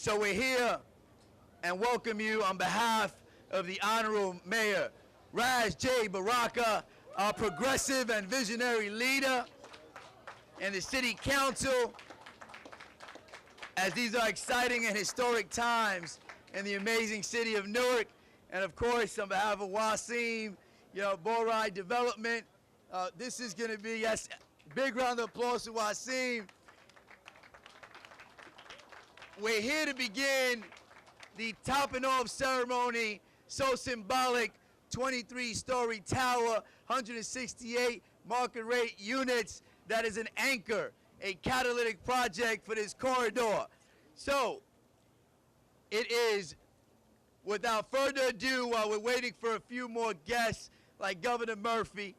So we're here and welcome you on behalf of the Honorable Mayor, Raj J. Baraka, our progressive and visionary leader, and the City Council, as these are exciting and historic times in the amazing city of Newark. And of course, on behalf of Wasim, Borai Development, this is going to be, yes, big round of applause to Wasim. We're here to begin the topping off ceremony, so symbolic, 23-story tower, 168 market rate units. That is an anchor, a catalytic project for this corridor. So it is, without further ado, while we're waiting for a few more guests like Governor Murphy,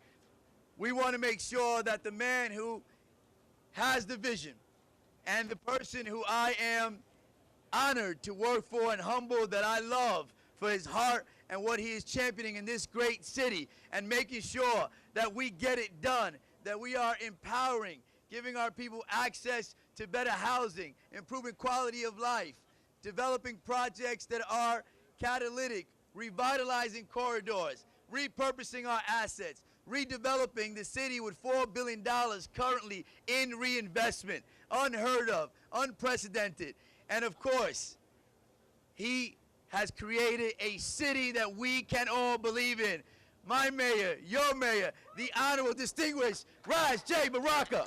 we want to make sure that the man who has the vision and the person who I am honored to work for and humbled that I love for his heart and what he is championing in this great city and making sure that we get it done, that we are empowering, giving our people access to better housing, improving quality of life, developing projects that are catalytic, revitalizing corridors, repurposing our assets, redeveloping the city with $4 billion currently in reinvestment, unheard of, unprecedented. And of course, he has created a city that we can all believe in. My mayor, your mayor, the honorable, distinguished Raj J. Baraka.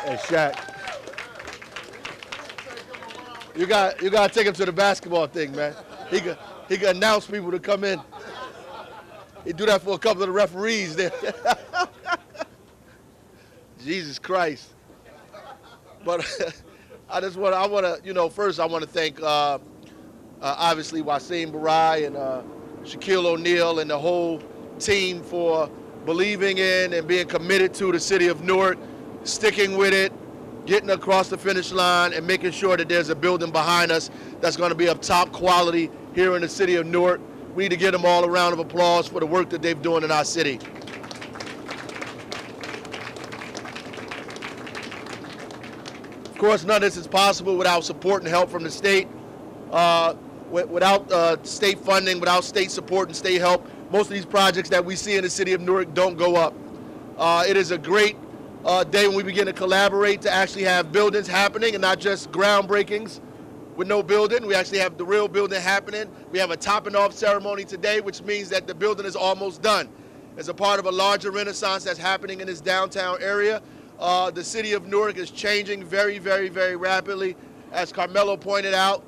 Hey, Shaq. You got to take him to the basketball thing, man. He could announce people to come in. He do that for a couple of the referees there. Jesus Christ. But first I want to thank obviously Wasim Barai and Shaquille O'Neal and the whole team for believing in and being committed to the city of Newark, sticking with it, getting across the finish line, and making sure that there's a building behind us that's going to be of top quality here in the city of Newark. We need to give them all a round of applause for the work that they've doing in our city. Of course, none of this is possible without support and help from the state. Without state funding, without state support and state help, most of these projects that we see in the city of Newark don't go up. It is a great day when we begin to collaborate to actually have buildings happening and not just groundbreakings with no building. We actually have the real building happening. We have a topping off ceremony today, which means that the building is almost done. As a part of a larger renaissance that's happening in this downtown area, the city of Newark is changing very, very, very rapidly. As Carmelo pointed out,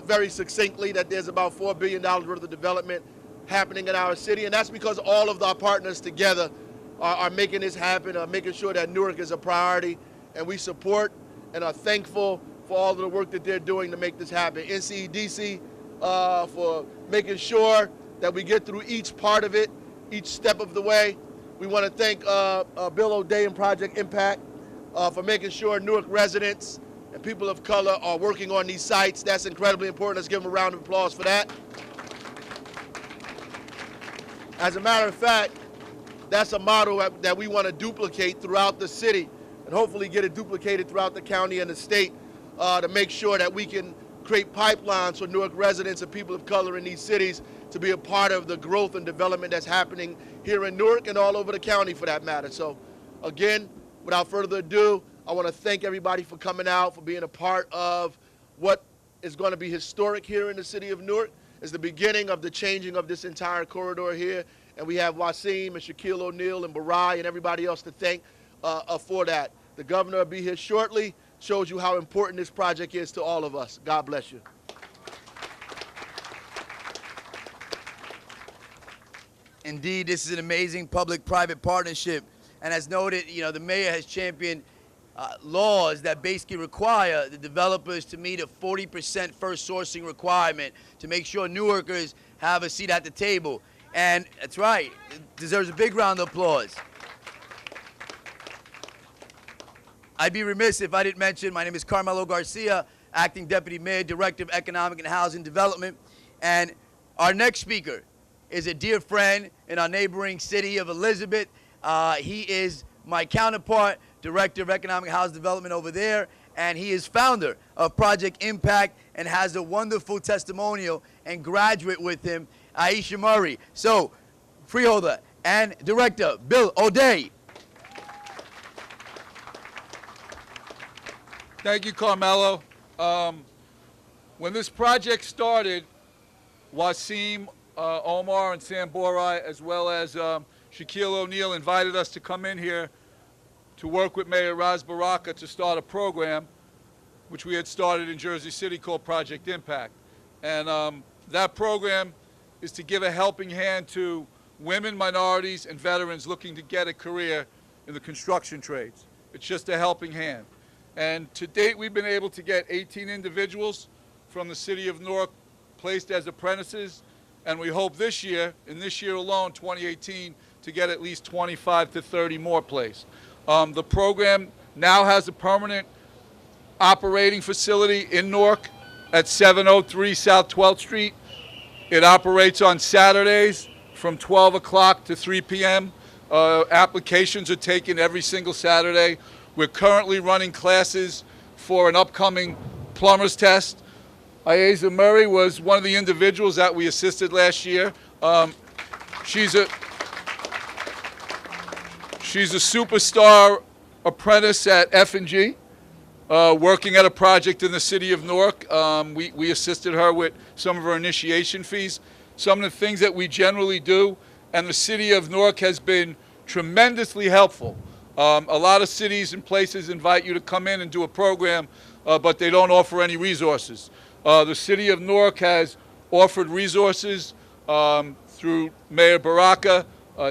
very succinctly, that there's about $4 billion worth of development happening in our city, and that's because all of our partners together are making this happen, making sure that Newark is a priority, and we support and are thankful for all of the work that they're doing to make this happen. NCDC for making sure that we get through each part of it, each step of the way. We want to thank Bill O'Day and Project Impact for making sure Newark residents and people of color are working on these sites. That's incredibly important. Let's give them a round of applause for that. As a matter of fact, that's a model that we want to duplicate throughout the city and hopefully get it duplicated throughout the county and the state to make sure that we can create pipelines for Newark residents and people of color in these cities to be a part of the growth and development that's happening here in Newark and all over the county for that matter. So again, without further ado, I want to thank everybody for coming out, for being a part of what is going to be historic here in the city of Newark. It's the beginning of the changing of this entire corridor here. And we have Wasim and Shaquille O'Neal and Barai and everybody else to thank for that. The governor will be here shortly. Shows you how important this project is to all of us. God bless you. Indeed, this is an amazing public-private partnership. And as noted, the mayor has championed laws that basically require the developers to meet a 40% first sourcing requirement to make sure Newarkers have a seat at the table. And that's right, it deserves a big round of applause. I'd be remiss if I didn't mention, my name is Carmelo Garcia, Acting Deputy Mayor, Director of Economic and Housing Development. And our next speaker is a dear friend in our neighboring city of Elizabeth. He is my counterpart, Director of Economic House Development over there, and he is founder of Project Impact and has a wonderful testimonial and graduate with him, Aisha Murray. So, freeholder and director, Bill O'Day. Thank you, Carmelo. When this project started, Wasim, Omar, and Sam Borai, as well as Shaquille O'Neal, invited us to come in here to work with Mayor Ras Baraka to start a program which we had started in Jersey City called Project Impact. And that program is to give a helping hand to women, minorities, and veterans looking to get a career in the construction trades. It's just a helping hand. And to date, we've been able to get 18 individuals from the city of Newark placed as apprentices, and we hope this year, in this year alone, 2018, to get at least 25 to 30 more placed. The program now has a permanent operating facility in Newark at 703 South 12th Street. It operates on Saturdays from 12 o'clock to 3 p.m. Applications are taken every single Saturday. We're currently running classes for an upcoming plumber's test. Aisha Murray was one of the individuals that we assisted last year. She's a superstar apprentice at F&G, working at a project in the city of Newark. We assisted her with some of her initiation fees, some of the things that we generally do, and the city of Newark has been tremendously helpful. A lot of cities and places invite you to come in and do a program, but they don't offer any resources. The city of Newark has offered resources through Mayor Baraka,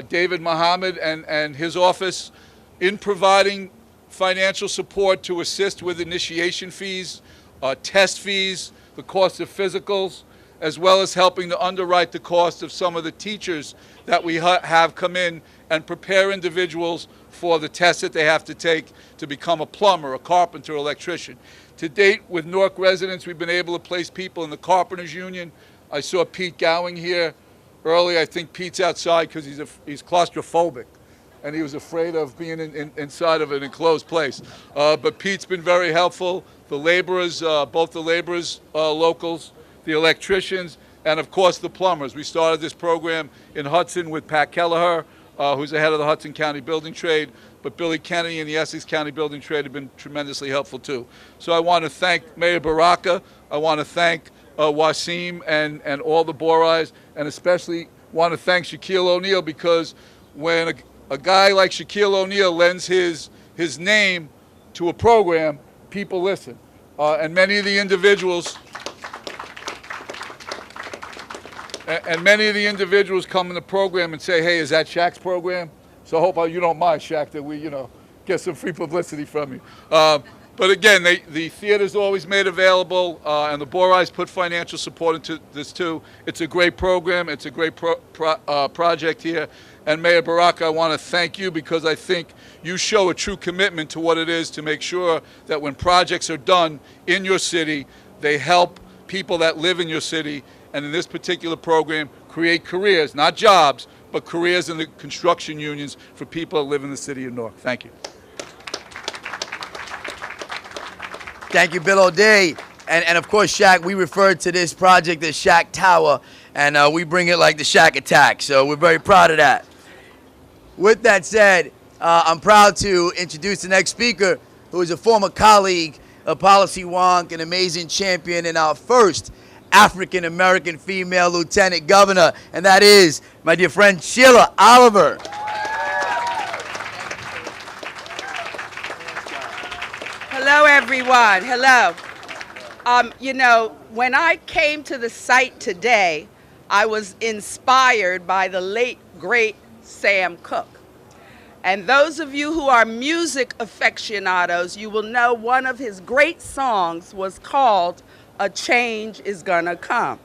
David Muhammad, and his office in providing financial support to assist with initiation fees, test fees, the cost of physicals, as well as helping to underwrite the cost of some of the teachers that we have come in and prepare individuals for the tests that they have to take to become a plumber, a carpenter, electrician. To date, with Newark residents, we've been able to place people in the Carpenters Union. I saw Pete Gowing here earlier. I think Pete's outside because he's claustrophobic, and he was afraid of being inside of an enclosed place. But Pete's been very helpful. The laborers, both the laborers, locals, the electricians, and of course the plumbers. We started this program in Hudson with Pat Kelleher, who's the head of the Hudson County Building Trade, but Billy Kennedy and the Essex County Building Trade have been tremendously helpful too. So I want to thank Mayor Baraka, I want to thank Wasim and all the Borais, and especially want to thank Shaquille O'Neal, because when a guy like Shaquille O'Neal lends his name to a program, people listen. And many of the individuals come in the program and say, hey, is that Shaq's program? So I hope you don't mind, Shaq, that we, get some free publicity from you. But again, the theater's always made available, and the Borais put financial support into this too. It's a great program. It's a great project here. And Mayor Baraka, I want to thank you, because I think you show a true commitment to what it is to make sure that when projects are done in your city, they help people that live in your city, and in this particular program, create careers, not jobs, but careers in the construction unions for people that live in the city of Newark. Thank you. Thank you, Bill O'Day. And of course, Shaq, we refer to this project as Shaq Tower, and we bring it like the Shaq Attack, so we're very proud of that. With that said, I'm proud to introduce the next speaker, who is a former colleague of Policy Wonk, an amazing champion, and our first African-American female lieutenant governor, and that is my dear friend Sheila Oliver. Hello, everyone. Hello. When I came to the site today, I was inspired by the late, great Sam Cooke. And those of you who are music aficionados, you will know one of his great songs was called A Change Is Gonna Come.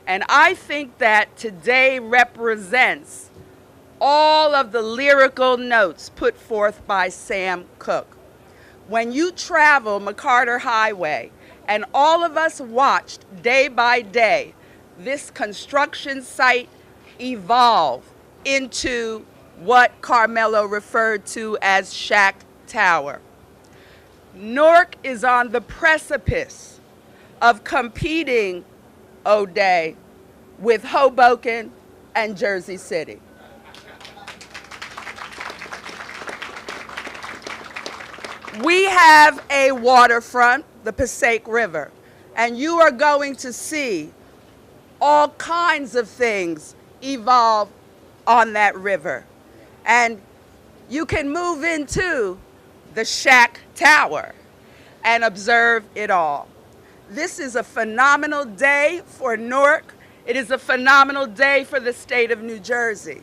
And I think that today represents all of the lyrical notes put forth by Sam Cooke. When you travel MacArthur Highway, and all of us watched day by day this construction site evolve into what Carmelo referred to as Shaq Tower. Newark is on the precipice of competing, O'Day, with Hoboken and Jersey City. We have a waterfront, the Passaic River, and you are going to see all kinds of things evolve on that river. And you can move into the Shaq Tower and observe it all. This is a phenomenal day for Newark. It is a phenomenal day for the state of New Jersey.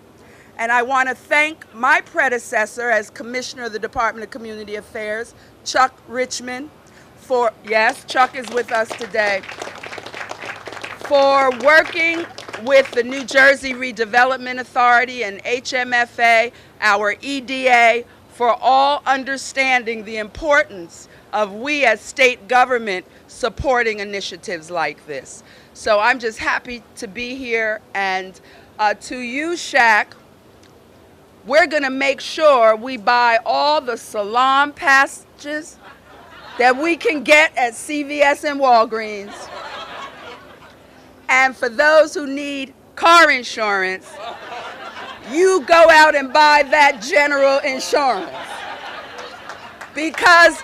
And I want to thank my predecessor as Commissioner of the Department of Community Affairs, Chuck Richmond, for, yes, Chuck is with us today, for working with the New Jersey Redevelopment Authority and HMFA, our EDA, for all understanding the importance of we as state government supporting initiatives like this. So I'm just happy to be here, and to you, Shaq, we're gonna make sure we buy all the salon passages that we can get at CVS and Walgreens. And for those who need car insurance, you go out and buy that general insurance. Because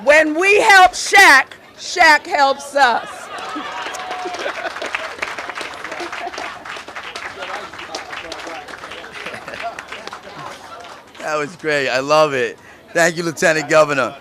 when we help Shaq, Shaq helps us. That was great. I love it. Thank you, Lieutenant Governor.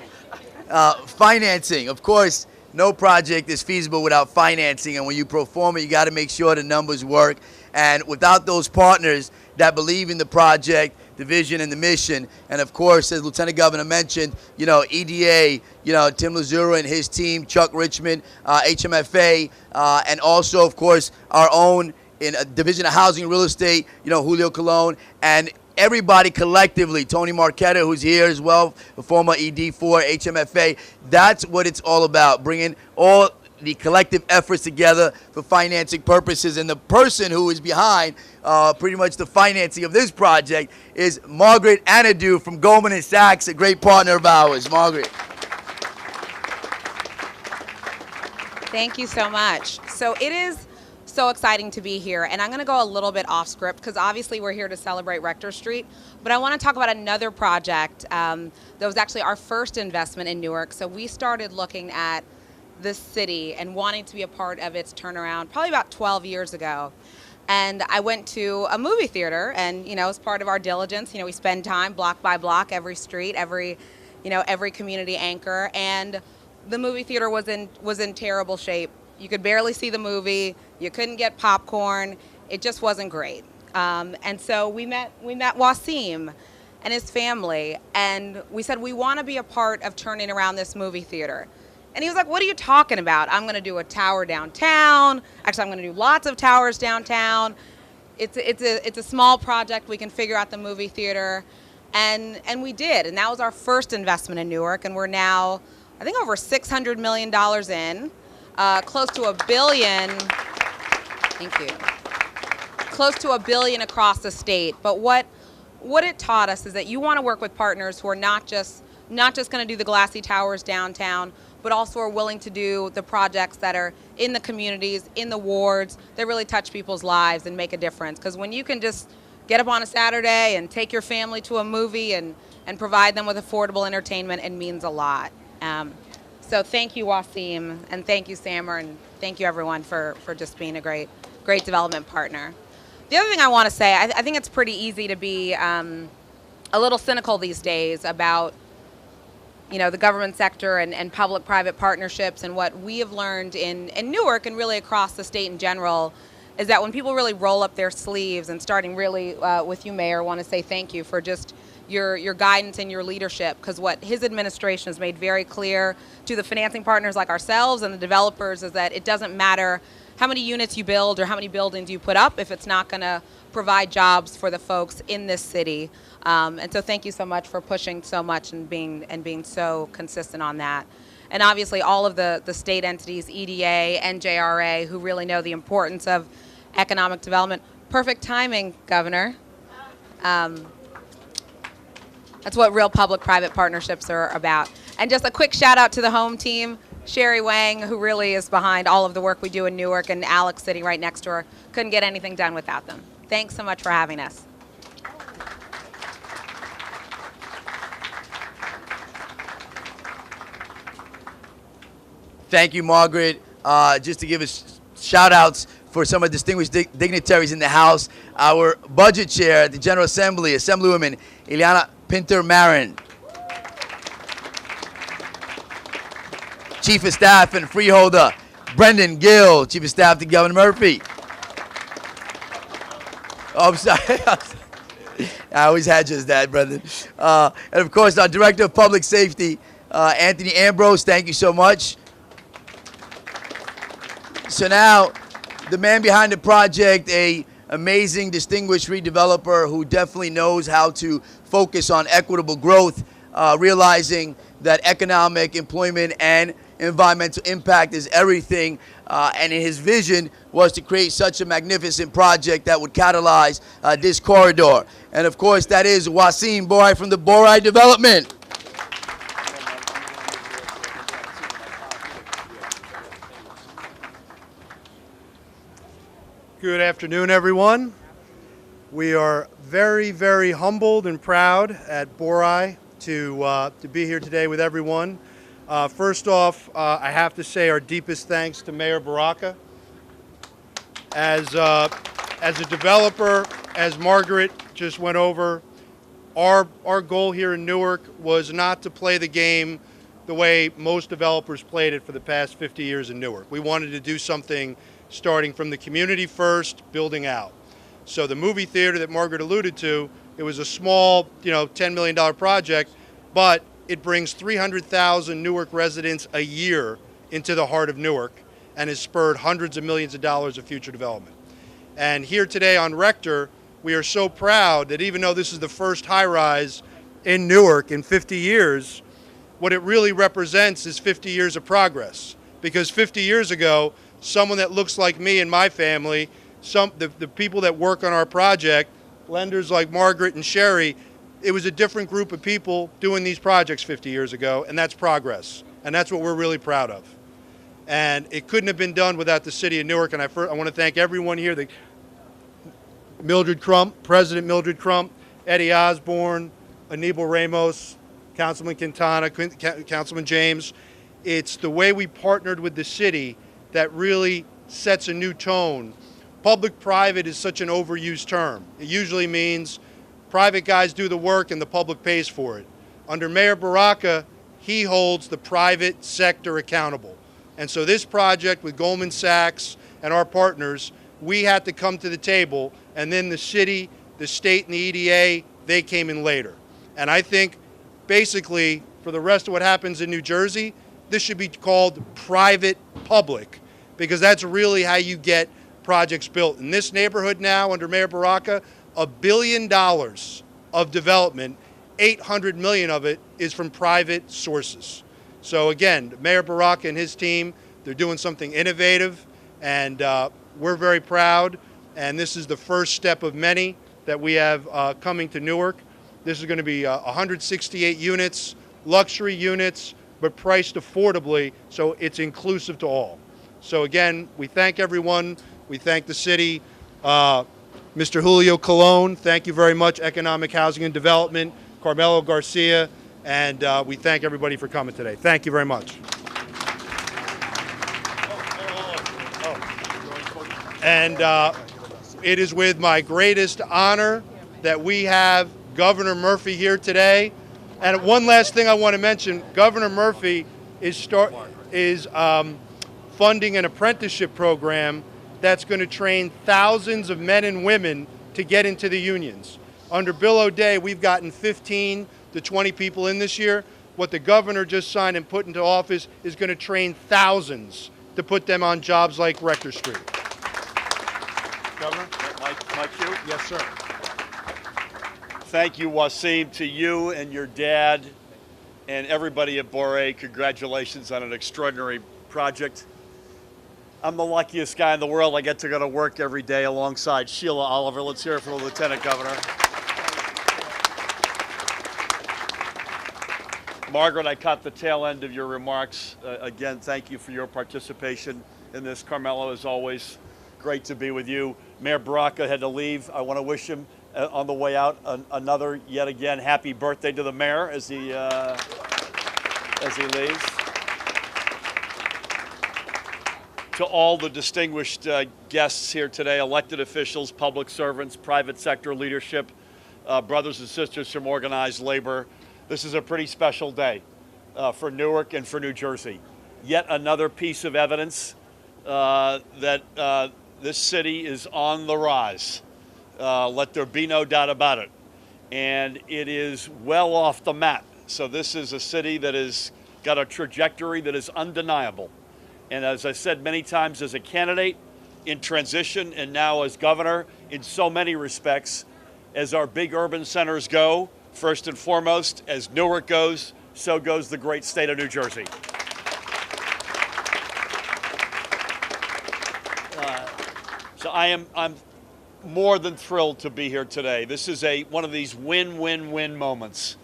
Financing, of course, no project is feasible without financing, and when you perform it, you got to make sure the numbers work. And without those partners that believe in the project, the vision, and the mission, and of course, as Lieutenant Governor mentioned, EDA, Tim Lazura and his team, Chuck Richmond, HMFA, and also, of course, our own Division of Housing and Real Estate, Julio Colon, and everybody collectively, Tony Marquetta, who's here as well, the former ED for HMFA. That's what it's all about, bringing all the collective efforts together for financing purposes. And the person who is behind pretty much the financing of this project is Margaret Anadu from Goldman & Sachs, a great partner of ours. Margaret. Thank you so much. So it is so exciting to be here, and I'm going to go a little bit off script because obviously we're here to celebrate Rector Street, but I want to talk about another project that was actually our first investment in Newark. So we started looking at this city and wanting to be a part of its turnaround probably about 12 years ago. And I went to a movie theater, and as part of our diligence, we spend time block by block, every street, every community anchor, and the movie theater was in terrible shape. You could barely see the movie. You couldn't get popcorn. It just wasn't great. And so we met Wasim and his family, and we said, we want to be a part of turning around this movie theater. And he was like, what are you talking about? I'm going to do a tower downtown. Actually, I'm going to do lots of towers downtown. It's a small project. We can figure out the movie theater. And we did. And that was our first investment in Newark. And we're now, I think, over $600 million in. Close to $1 billion. Thank you. Close to $1 billion across the state. But what it taught us is that you want to work with partners who are not just going to do the glassy towers downtown, but also are willing to do the projects that are in the communities, in the wards, that really touch people's lives and make a difference. Because when you can just get up on a Saturday and take your family to a movie and provide them with affordable entertainment, it means a lot. So thank you, Wasim, and thank you, Sammer, and thank you, everyone, for just being a great development partner. The other thing I want to say, I think it's pretty easy to be a little cynical these days about the government sector and public-private partnerships. And what we have learned in Newark and really across the state in general is that when people really roll up their sleeves, and starting really with you, Mayor, I want to say thank you for just your guidance and your leadership, because what his administration has made very clear to the financing partners like ourselves and the developers is that it doesn't matter how many units you build or how many buildings you put up if it's not going to provide jobs for the folks in this city. And so thank you so much for pushing so much and being so consistent on that. And obviously all of the state entities, EDA, NJRA, who really know the importance of economic development. Perfect timing, Governor. That's what real public-private partnerships are about. And just a quick shout out to the home team, Sherry Wang, who really is behind all of the work we do in Newark, and Alex sitting right next to her. Couldn't get anything done without them. Thanks so much for having us. Thank you, Margaret. Just to give us shout outs for some of the distinguished dignitaries in the House. Our budget chair at the General Assembly, Assemblywoman Ileana Pinter-Marin. Chief of Staff and Freeholder Brendan Gill, Chief of Staff to Governor Murphy. Oh, I'm sorry. I always had just that, Brendan. And of course, our Director of Public Safety, Anthony Ambrose, thank you so much. So now, the man behind the project, a amazing, distinguished redeveloper who definitely knows how to focus on equitable growth, realizing that economic, employment, and environmental impact is everything. And his vision was to create such a magnificent project that would catalyze this corridor. And of course, that is Wasim Borai from the Borai Development. Good afternoon, everyone. We are very, very humbled and proud at Borai to be here today with everyone. First off, I have to say our deepest thanks to Mayor Baraka. As a developer, as Margaret just went over, our goal here in Newark was not to play the game the way most developers played it for the past 50 years in Newark. We wanted to do something starting from the community first, building out. So the movie theater that Margaret alluded to, it was a small, $10 million project, but it brings 300,000 Newark residents a year into the heart of Newark and has spurred hundreds of millions of dollars of future development. And here today on Rector, we are so proud that even though this is the first high-rise in Newark in 50 years, what it really represents is 50 years of progress. Because 50 years ago, someone that looks like me and my family, the people that work on our project, lenders like Margaret and Sherry, it was a different group of people doing these projects 50 years ago, and that's progress. And that's what we're really proud of. And it couldn't have been done without the city of Newark, and I want to thank everyone here, Mildred Crump, President Mildred Crump, Eddie Osborne, Anibal Ramos, Councilman Quintana, Councilman James. It's the way we partnered with the city that really sets a new tone. Public-private is such an overused term. It usually means private guys do the work and the public pays for it. Under Mayor Baraka, he holds the private sector accountable. And so this project with Goldman Sachs and our partners, we had to come to the table, and then the city, the state, and the EDA, they came in later. And I think basically for the rest of what happens in New Jersey, this should be called private-public, because that's really how you get projects built. In this neighborhood now, under Mayor Baraka, $1 billion of development, 800 million of it is from private sources. So again, Mayor Baraka and his team, they're doing something innovative, and we're very proud. And this is the first step of many that we have coming to Newark. This is going to be 168 units, luxury units, but priced affordably, so it's inclusive to all. So again, we thank everyone. We thank the city. Mr. Julio Colon, thank you very much. Economic Housing and Development, Carmelo Garcia, and we thank everybody for coming today. Thank you very much. And it is with my greatest honor that we have Governor Murphy here today. And one last thing I want to mention, Governor Murphy is funding an apprenticeship program that's going to train thousands of men and women to get into the unions. Under Bill O'Day, we've gotten 15 to 20 people in this year. What the governor just signed and put into office is going to train thousands to put them on jobs like Rector Street. Governor? My cue? Yes, sir. Thank you, Wasim, to you and your dad and everybody at Borai. Congratulations on an extraordinary project. I'm the luckiest guy in the world. I get to go to work every day alongside Sheila Oliver. Let's hear it for the Lieutenant Governor. Margaret, I caught the tail end of your remarks. Again, thank you for your participation in this. Carmelo, as always, great to be with you. Mayor Baraka had to leave. I want to wish him on the way out another, yet again, happy birthday to the mayor as he leaves. To all the distinguished guests here today, elected officials, public servants, private sector leadership, brothers and sisters from organized labor, this is a pretty special day for Newark and for New Jersey. Yet another piece of evidence that this city is on the rise. Let there be no doubt about it. And it is well off the map. So this is a city that has got a trajectory that is undeniable. And as I said many times, as a candidate in transition and now as governor, in so many respects, as our big urban centers go, first and foremost, as Newark goes, so goes the great state of New Jersey. So I'm more than thrilled to be here today. This is one of these win-win-win moments.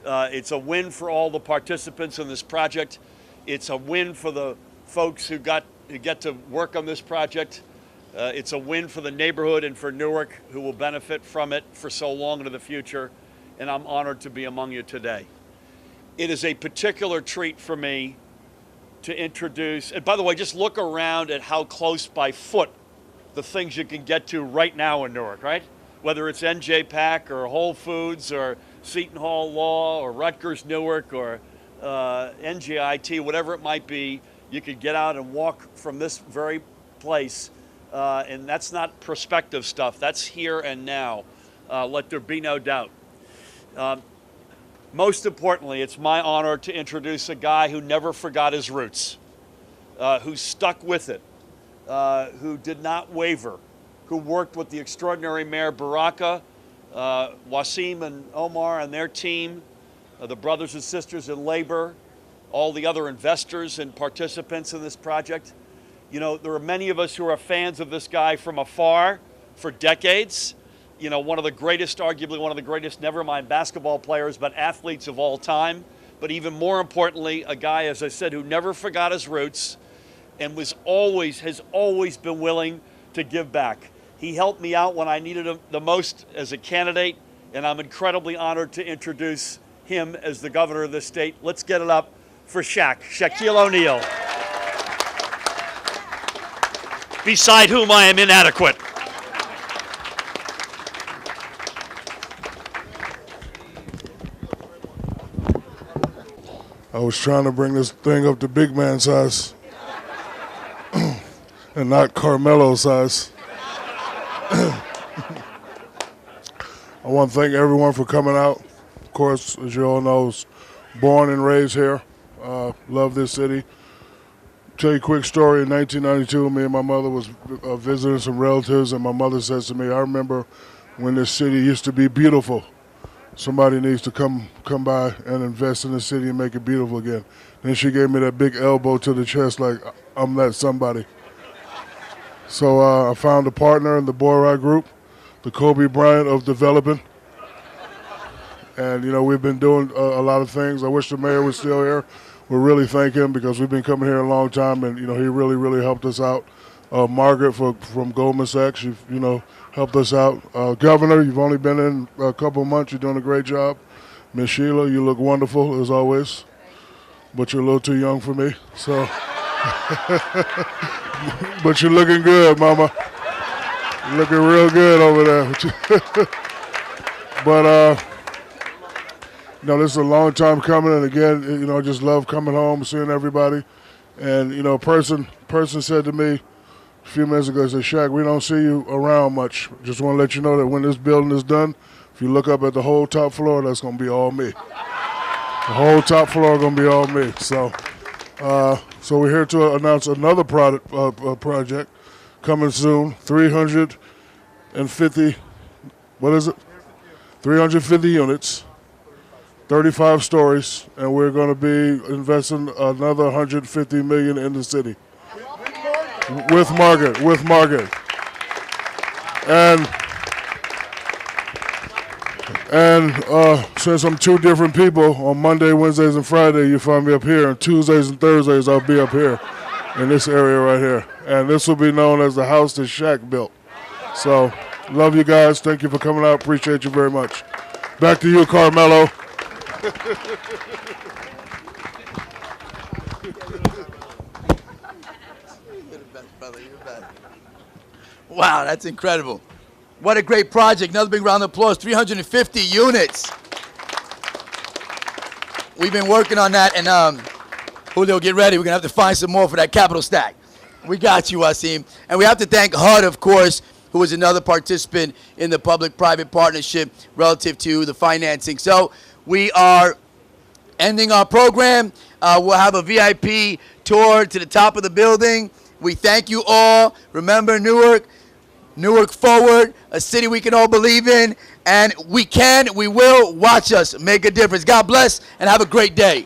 It's a win for all the participants in this project. It's a win for the folks who get to work on this project. It's a win for the neighborhood and for Newark, who will benefit from it for so long into the future. And I'm honored to be among you today. It is a particular treat for me to introduce, and by the way, just look around at how close by foot the things you can get to right now in Newark, right? Whether it's NJ Pack or Whole Foods or Seton Hall Law or Rutgers Newark or NGIT, whatever it might be, you could get out and walk from this very place. And that's not prospective stuff. That's here and now. Let there be no doubt. Most importantly, it's my honor to introduce a guy who never forgot his roots, who stuck with it, who did not waver, who worked with the extraordinary Mayor Baraka, Wasim and Omar and their team, the brothers and sisters in labor, all the other investors and participants in this project. You know, there are many of us who are fans of this guy from afar for decades. You know, one of the greatest, arguably one of the greatest, never mind basketball players, but athletes of all time. But even more importantly, a guy, as I said, who never forgot his roots and has always been willing to give back. He helped me out when I needed him the most as a candidate, and I'm incredibly honored to introduce him as the governor of this state. Let's get it up for Shaq, Shaquille O'Neal, beside whom I am inadequate. I was trying to bring this thing up to big man size and not Carmelo size. I want to thank everyone for coming out. Of course, as you all know, I was born and raised here. Love this city. Tell you a quick story. In 1992, me and my mother was visiting some relatives, and my mother says to me, I remember when this city used to be beautiful. Somebody needs to come by and invest in the city and make it beautiful again. Then she gave me that big elbow to the chest like I'm that somebody. So I found a partner in the Borai Group, the Kobe Bryant of developing. And, you know, we've been doing a lot of things. I wish the mayor was still here. We really thank him because we've been coming here a long time, and, you know, he really, really helped us out. Margaret from Goldman Sachs, you know, helped us out. Governor, you've only been in a couple of months. You're doing a great job. Miss Sheila, you look wonderful as always, but you're a little too young for me. So, but you're looking good, Mama. You're looking real good over there. But you know, this is a long time coming, and again, you know, I just love coming home, seeing everybody. And you know, a person said to me a few minutes ago, he said, Shaq, we don't see you around much. Just want to let you know that when this building is done, if you look up at the whole top floor, that's going to be all me. The whole top floor going to be all me. So we're here to announce another project coming soon, 350, what is it? 350 units, 35 stories, and we're going to be investing another $150 million in the city. With Margaret. And since I'm two different people, on Monday, Wednesdays, and Friday, you find me up here. And Tuesdays and Thursdays, I'll be up here in this area right here. And this will be known as the house that Shaq built. So, love you guys. Thank you for coming out. Appreciate you very much. Back to you, Carmelo. Wow, that's incredible. What a great project. Another big round of applause. 350 units. We've been working on that, and Julio, get ready. We're going to have to find some more for that capital stack. We got you, Wasim. And we have to thank HUD, of course, who was another participant in the public-private partnership relative to the financing. So we are ending our program. We'll have a VIP tour to the top of the building. We thank you all. Remember, Newark forward, a city we can all believe in, and we will watch us make a difference. God bless and have a great day.